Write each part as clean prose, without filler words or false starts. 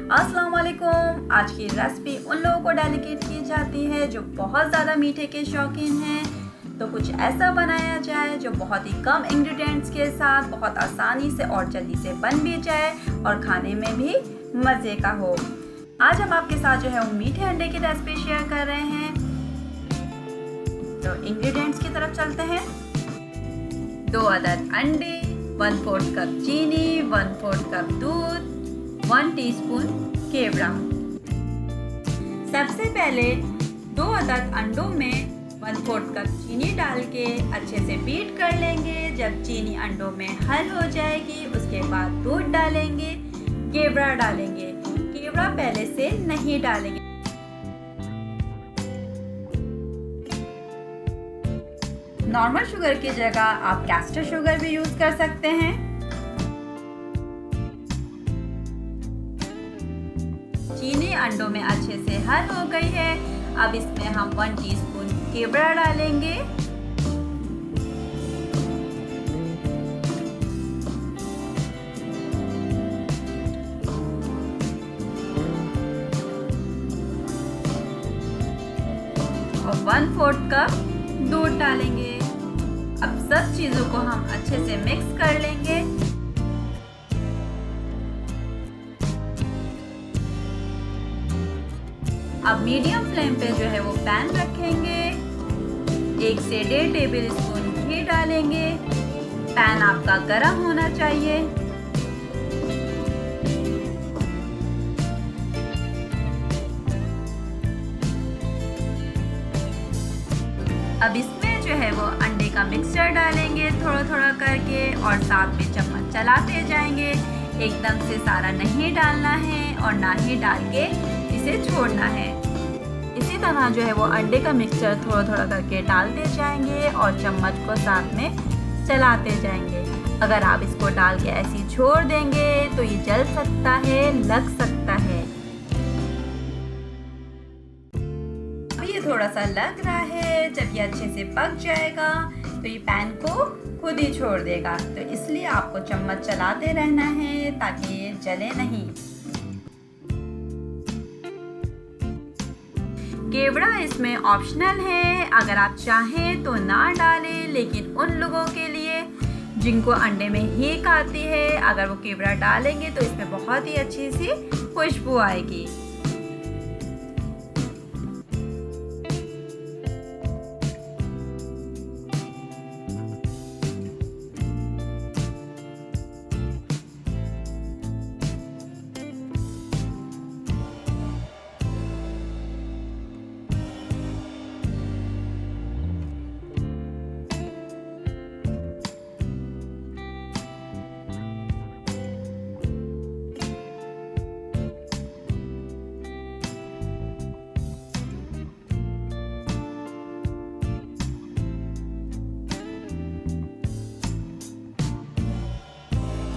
अस्सलाम वालेकुम। आज की रेसिपी उन लोगों को डेडिकेट की जाती है जो बहुत ज़्यादा मीठे के शौकीन हैं। तो कुछ ऐसा बनाया जाए जो बहुत ही कम इंग्रेडिएंट्स के साथ बहुत आसानी से और जल्दी से बन भी जाए और खाने में भी मज़े का हो। आज हम आपके साथ जो है वो मीठे अंडे की रेसिपी शेयर कर रहे हैं। तो इंग्रेडिएंट्स की तरफ चलते हैं। 2 अदद अंडे, 1/4 कप चीनी, 1/4 कप दूध, 1 टीस्पून केवड़ा। सबसे पहले 2 अदद अंडों में 1/4 कप चीनी डाल के अच्छे से बीट कर लेंगे। जब चीनी अंडों में हल हो जाएगी उसके बाद दूध डालेंगे, केवड़ा डालेंगे। केवड़ा पहले से नहीं डालेंगे। नॉर्मल शुगर की जगह आप कैस्टर शुगर भी यूज कर सकते हैं। चीनी अंडों में अच्छे से हल हो गई है। अब इसमें हम 1 टीस्पून केवड़ा डालेंगे। और 1/4 कप दूध डालेंगे। अब सब चीजों को हम अच्छे से मिक्स कर लेंगे। अब मीडियम फ्लेम पे जो है वो पैन रखेंगे। 1 से 1.5 टेबल स्पून घी डालेंगे। पैन आपका गरम होना चाहिए। अब इसमें जो है वो अंडे का मिक्सचर डालेंगे थोड़ा थोड़ा करके और साथ में चम्मच चलाते जाएंगे। एकदम से सारा नहीं डालना है और ना ही डाल के इसे छोड़ना है। इसी तरह जो है वो अंडे का मिक्सचर थोड़ा थोड़ा करके डालते जाएंगे और चम्मच को साथ में चलाते जाएंगे। अगर आप इसको डाल के ऐसे ही छोड़ देंगे तो ये जल सकता है, लग सकता है। अब ये थोड़ा सा लग रहा है। जब ये अच्छे से पक जाएगा तो ये पैन को खुद ही छोड़ देगा। तो इसलिए आपको चम्मच चलाते रहना है ताकि ये जले नहीं। केवड़ा इसमें ऑप्शनल है, अगर आप चाहें तो ना डालें, लेकिन उन लोगों के लिए जिनको अंडे में हींग आती है, अगर वो केवड़ा डालेंगे तो इसमें बहुत ही अच्छी सी खुशबू आएगी।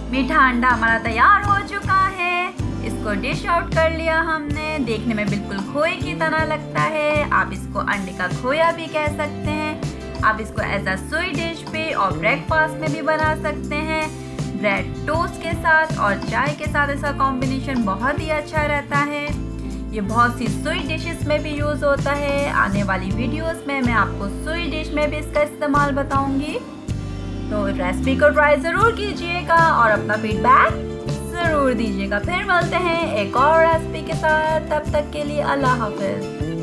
मीठा अंडा हमारा तैयार हो चुका है। इसको डिश आउट कर लिया हमने। देखने में बिल्कुल खोए की तरह लगता है। आप इसको अंडे का खोया भी कह सकते हैं। आप इसको एज अ स्वीट डिश पे और ब्रेकफास्ट में भी बना सकते हैं। ब्रेड टोस्ट के साथ और चाय के साथ इसका कॉम्बिनेशन बहुत ही अच्छा रहता है। ये बहुत सी स्वीट डिशेस में भी यूज़ होता है। आने वाली वीडियोस में मैं आपको स्वीट डिश में भी इसका इस्तेमाल बताऊंगी। तो रेसिपी को ट्राई ज़रूर कीजिएगा और अपना फीडबैक ज़रूर दीजिएगा। फिर मिलते हैं एक और रेसिपी के साथ। तब तक के लिए अल्लाह हाफ़िज़।